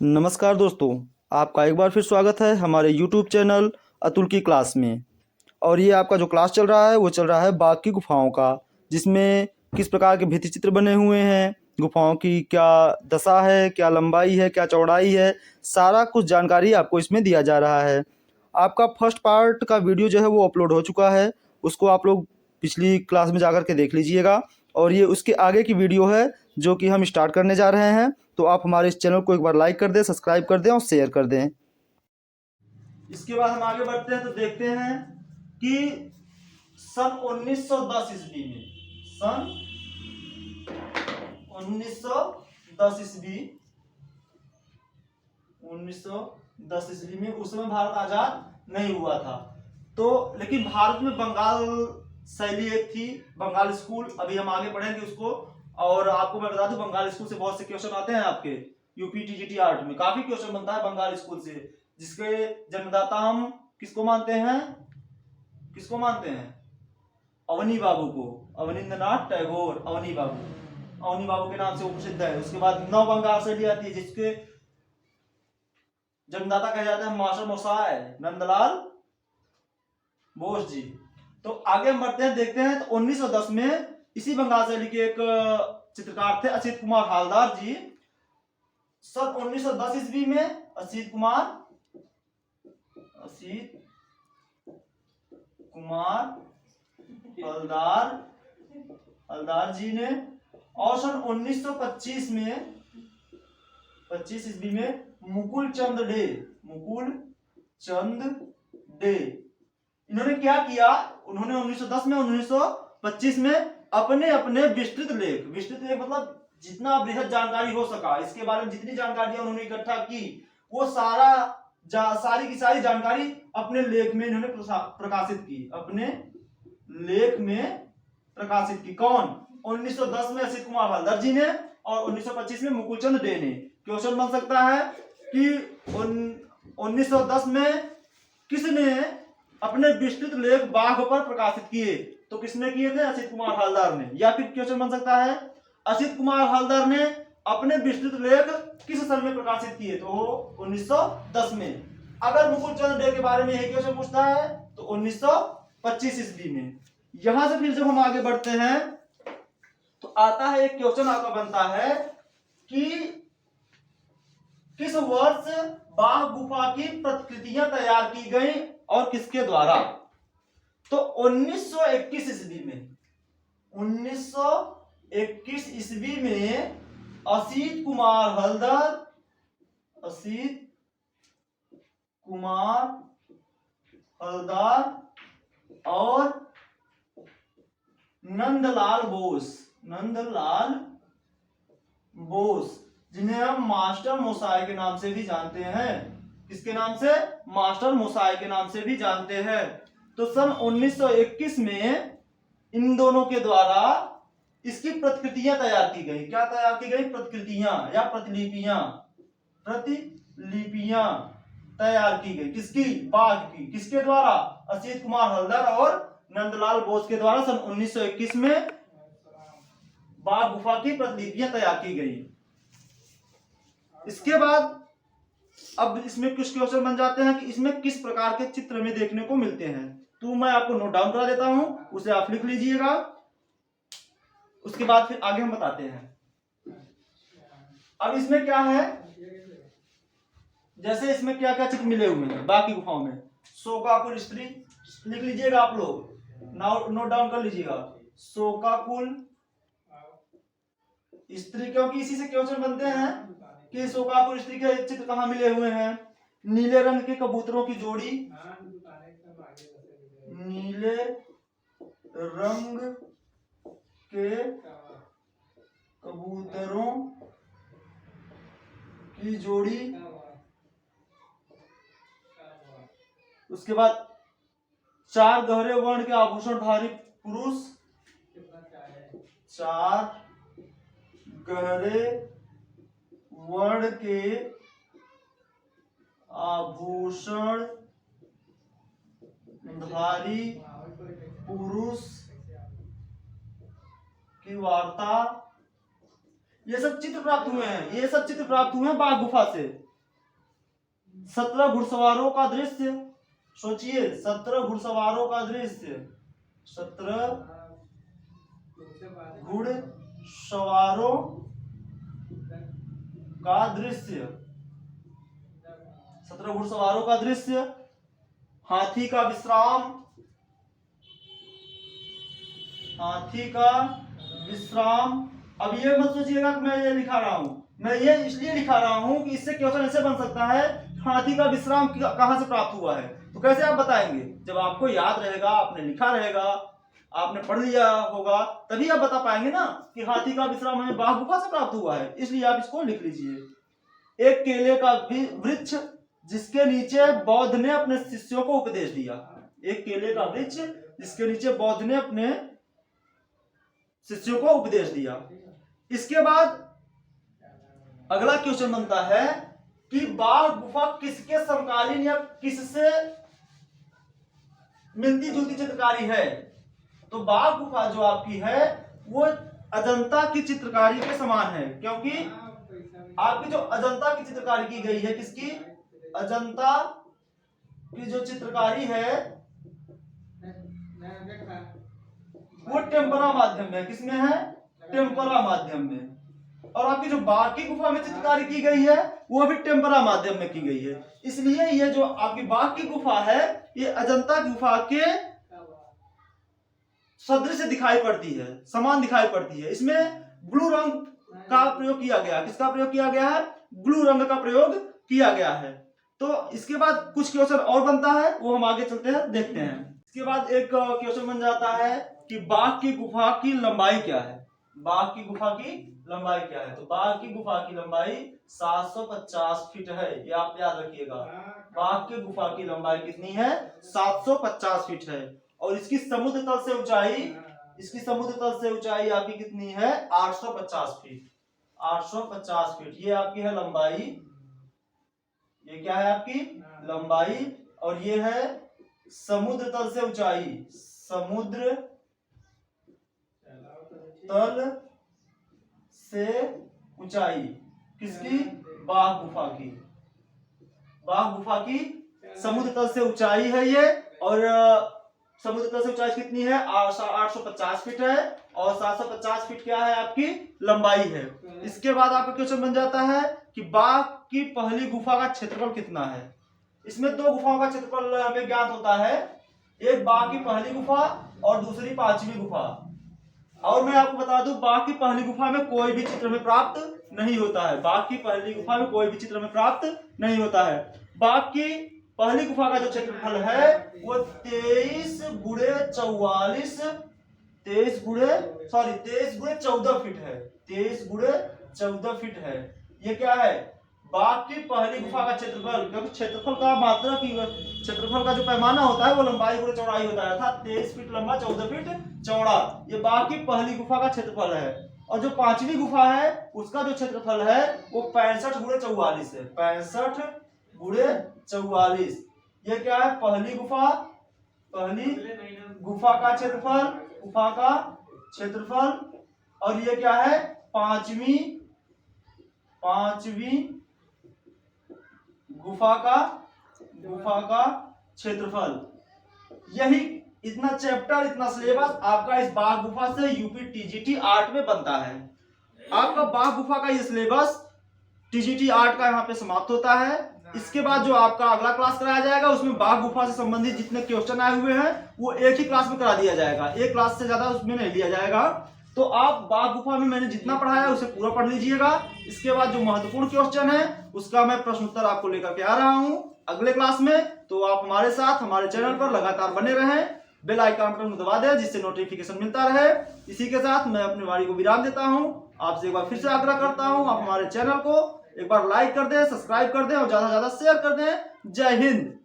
नमस्कार दोस्तों, आपका एक बार फिर स्वागत है हमारे YouTube चैनल अतुल की क्लास में। और ये आपका जो क्लास चल रहा है वो चल रहा है बाघ की गुफाओं का, जिसमें किस प्रकार के भित्ति चित्र बने हुए हैं, गुफाओं की क्या दशा है, क्या लंबाई है, क्या चौड़ाई है, सारा कुछ जानकारी आपको इसमें दिया जा रहा है। आपका फर्स्ट पार्ट का वीडियो जो है वो अपलोड हो चुका है, उसको आप लोग पिछली क्लास में जाकर के देख लीजिएगा। और ये उसके आगे की वीडियो है जो कि हम स्टार्ट करने जा रहे हैं। तो आप हमारे इस चैनल को एक बार लाइक कर दें, सब्सक्राइब कर दें और शेयर कर दें। इसके बाद हम आगे बढ़ते हैं तो देखते हैं कि सन 1910 ईस्वी में, सन 1910 ईस्वी 1910 ईस्वी में, उस समय भारत आजाद नहीं हुआ था। तो लेकिन भारत में बंगाल शैली एक थी, बंगाल स्कूल, अभी हम आगे पढ़ेंगे उसको। और आपको मैं बता दूं, बंगाल स्कूल से बहुत से क्वेश्चन आते हैं आपके यूपी टीजीटी आर्ट में, काफी क्वेश्चन बनता है बंगाल स्कूल से, जिसके जन्मदाता हम किसको मानते हैं, किसको मानते हैं? अवनी बाबू को, अवनींद्रनाथ टैगोर, अवनी बाबू, अवनी बाबू के नाम से वो प्रसिद्ध है। उसके बाद नव बंगाल शैली आती है, जिसके जन्मदाता कहे जाते हैं मास्टर मोसाय नंदलाल बोस जी। तो आगे हम बढ़ते हैं, देखते हैं। तो 1910 में इसी बंगाल शैली के एक चित्रकार थे असित कुमार हालदार जी। सन 1910 ईस्वी में असित कुमार हलदार हलदार जी ने, और सन 1925 में, 25 ईस्वी में मुकुल चंद डे इन्होंने क्या किया? उन्होंने 1910 में 1925 में अपने अपने विस्तृत लेख मतलब जितना बृहद जानकारी हो सका इसके बारे में, जितनी जानकारियां उन्होंने इकट्ठा की, वो सारी की सारी जानकारी अपने लेख में इन्होंने प्रकाशित की, अपने लेख में प्रकाशित की। कौन? 1910 में असित कुमार हलदर जी ने और 1925 में मुकुलचंद डे ने। क्वेश्चन बन सकता है कि 1910 में किसने अपने विस्तृत लेख बाघ पर प्रकाशित किए? तो किसने किए थे? असित कुमार हलदर ने। या फिर क्वेश्चन बन सकता है, असित कुमार हलदर ने अपने विस्तृत लेख किस साल में प्रकाशित किए? तो 1910 में। अगर मुकुलचंद डे के बारे में यही क्वेश्चन पूछता है तो 1925 ईस्वी में। यहां से फिर जब हम आगे बढ़ते हैं तो आता है एक क्वेश्चन आपका बनता है कि किस वर्ष बाघ गुफा की प्रतिकृतियां तैयार की गई और किसके द्वारा? तो 1921 ईस्वी में, 1921 ईस्वी में असित कुमार हलदर और नंदलाल बोस, जिन्हें हम मास्टर मोसाय के नाम से भी जानते हैं। किसके नाम से? मास्टर मोसाय के नाम से भी जानते हैं। तो सन 1921 में इन दोनों के द्वारा इसकी प्रतिकृतियां तैयार की गई। क्या तैयार की गई? प्रतिकृतियां या प्रतिलिपियां तैयार की गई। किसकी? बाघ की। किसके द्वारा? असित कुमार हलदर और नंदलाल बोस के द्वारा सन 1921 में बाघ गुफा की प्रतिलिपियां तैयार की गई। इसके बाद अब इसमें कुछ क्वेश्चन बन जाते हैं कि इसमें किस प्रकार के चित्र में देखने को मिलते हैं। तो मैं आपको नोट डाउन करा देता हूं, उसे आप लिख लीजिएगा। उसके बाद फिर आगे हम बताते हैं। अब इसमें क्या है, जैसे इसमें क्या क्या चित्र मिले हुए हैं बाकी गुफाओं में। शोकाकुल स्त्री लिख लीजिएगा आप लोग, नोट डाउन कर लीजिएगा। शोकाकुल स्त्री, क्योंकि इसी से क्वेश्चन बनते हैं कि शोकाकुल स्त्री के चित्र कहां मिले हुए हैं। नीले रंग के कबूतरों की जोड़ी, नीले रंग के कबूतरों की जोड़ी। उसके बाद 4 गहरे वर्ण के आभूषणधारी पुरुष, 4 गहरे वर्ण के आभूषणधारी पुरुष की वार्ता ये सब चित्र प्राप्त हुए हैं, ये सब चित्र प्राप्त हुए हैं बाघ गुफा से। 17 घुड़सवारों का दृश्य, सोचिए 17 घुड़सवारों का दृश्य, 17 घुड़सवारों का दृश्य, 17 घुड़सवारों का दृश्य, हाथी का विश्राम, हाथी का विश्राम। अब ये मत सोचिएगा कि मैं ये लिखा रहा हूं, मैं ये इसलिए लिखा रहा हूं कि इससे क्वेश्चन ऐसे बन सकता है, हाथी का विश्राम कहां से प्राप्त हुआ है, तो कैसे आप बताएंगे? जब आपको याद रहेगा, आपने लिखा रहेगा, आपने पढ़ लिया होगा, तभी आप बता पाएंगे ना कि हाथी का विश्राम हमें बाघ गुफा से प्राप्त हुआ है। इसलिए आप इसको लिख लीजिए। एक केले का वृक्ष जिसके नीचे बौद्ध ने अपने शिष्यों को उपदेश दिया। एक केले का वृक्ष जिसके नीचे बौद्ध ने अपने शिष्यों को उपदेश दिया। इसके बाद अगला क्वेश्चन बनता है कि बाघ गुफा किसके समकालीन या किससे मिलती जुलती चित्रकारी है? तो बाघ गुफा जो आपकी है वो अजंता की चित्रकारी के समान है, क्योंकि आपकी जो अजंता की चित्रकारी की गई है, किसकी? अजंता की जो चित्रकारी है वो टेम्परा माध्यम में, किसमें है? टेम्परा माध्यम में। और आपकी जो बाघ की गुफा में चित्रकारी की गई है वो भी टेम्परा माध्यम में की गई है। इसलिए ये जो आपकी बाघ की गुफा है ये अजंता गुफा के सदृश दिखाई पड़ती है, समान दिखाई पड़ती है। इसमें ब्लू रंग का प्रयोग किया गया। किसका प्रयोग किया गया है? ब्लू रंग का प्रयोग किया गया है। तो इसके बाद कुछ क्वेश्चन और बनता है, वो हम आगे चलते हैं, देखते हैं। इसके बाद एक क्वेश्चन बन जाता है कि बाघ की गुफा की लंबाई क्या है? बाघ की गुफा की लंबाई क्या है? तो बाघ की गुफा की लंबाई 750 फीट है, ये आप याद रखिएगा। बाघ की गुफा की लंबाई कितनी है? 750 फीट है। और इसकी समुद्र तल से ऊंचाई, इसकी समुद्र तल से ऊंचाई आपकी कितनी है? 850 फीट। 850 फीट ये आपकी है लंबाई। ये क्या है आपकी? लंबाई। और ये है समुद्र तल से ऊंचाई, समुद्र तल से ऊंचाई किसकी? बाघ गुफा की। बाघ गुफा की समुद्र तल से ऊंचाई है ये। और समुद्र तल से ऊंचाई कितनी है? 850 फीट है। और 750 फीट क्या है? आपकी लंबाई है। इसके बाद आपका क्वेश्चन बन जाता है कि बाघ की पहली गुफा का क्षेत्रफल कितना है? इसमें दो गुफाओं का क्षेत्रफल हमें ज्ञात होता है, एक बाघ की पहली गुफा और दूसरी 5वीं गुफा। और मैं आपको बता दूं, बाघ की पहली गुफा में कोई भी चित्र में प्राप्त नहीं होता है। बाघ की पहली गुफा में कोई भी चित्र में प्राप्त नहीं होता है। बाघ की पहली गुफा का जो क्षेत्रफल है वो 23 गुणे 14 फीट है। 23 गुणे 14 फीट है। ये क्या है? बाघ की पहली गुफा का क्षेत्रफल, क्योंकि क्षेत्रफल का मात्रा की क्षेत्रफल का जो पैमाना होता है वो लंबाई गुणे चौड़ाई होता है, अर्थात 23 फीट लंबा 14 फीट चौड़ा। ये बाघ की पहली गुफा का क्षेत्रफल है। और जो 5वीं गुफा है उसका जो क्षेत्रफल है वो 65 गुणे 44 है। 65 गुणे 44। ये क्या है? पहली गुफा का क्षेत्रफल, गुफा का क्षेत्रफल। और ये क्या है? पांचवी गुफा का क्षेत्रफल। यही इतना चैप्टर, इतना सिलेबस आपका इस बाघ गुफा से यूपी टीजीटी 8 में बनता है। आपका बाघ गुफा का ये सिलेबस टीजीटी 8 का यहाँ पे समाप्त होता है। इसके बाद जो आपका अगला क्लास कराया जाएगा उसमें बाघ गुफा से संबंधित जितने क्वेश्चन आए हुए हैं वो एक ही क्लास में करा दिया जाएगा, एक क्लास से ज्यादा उसमें नहीं लिया जाएगा। तो आप बाघ गुफा में मैंने जितना पढ़ाया है उसे पूरा पढ़ लीजिएगा। इसके बाद जो महत्वपूर्ण क्वेश्चन है उसका मैं प्रश्न उत्तर आपको लेकर के आ रहा हूं अगले क्लास में। तो आप हमारे साथ हमारे चैनल पर लगातार बने रहें, बेल आइकन बटन दबा दें जिससे नोटिफिकेशन मिलता रहे। इसी के साथ मैं अपनी वाणी को विराम देता हूं। आपसे एक बार फिर से आग्रह करता हूं, आप हमारे चैनल को एक बार लाइक कर दें, सब्सक्राइब कर दें और ज्यादा से ज्यादा शेयर कर दें। जय हिंद।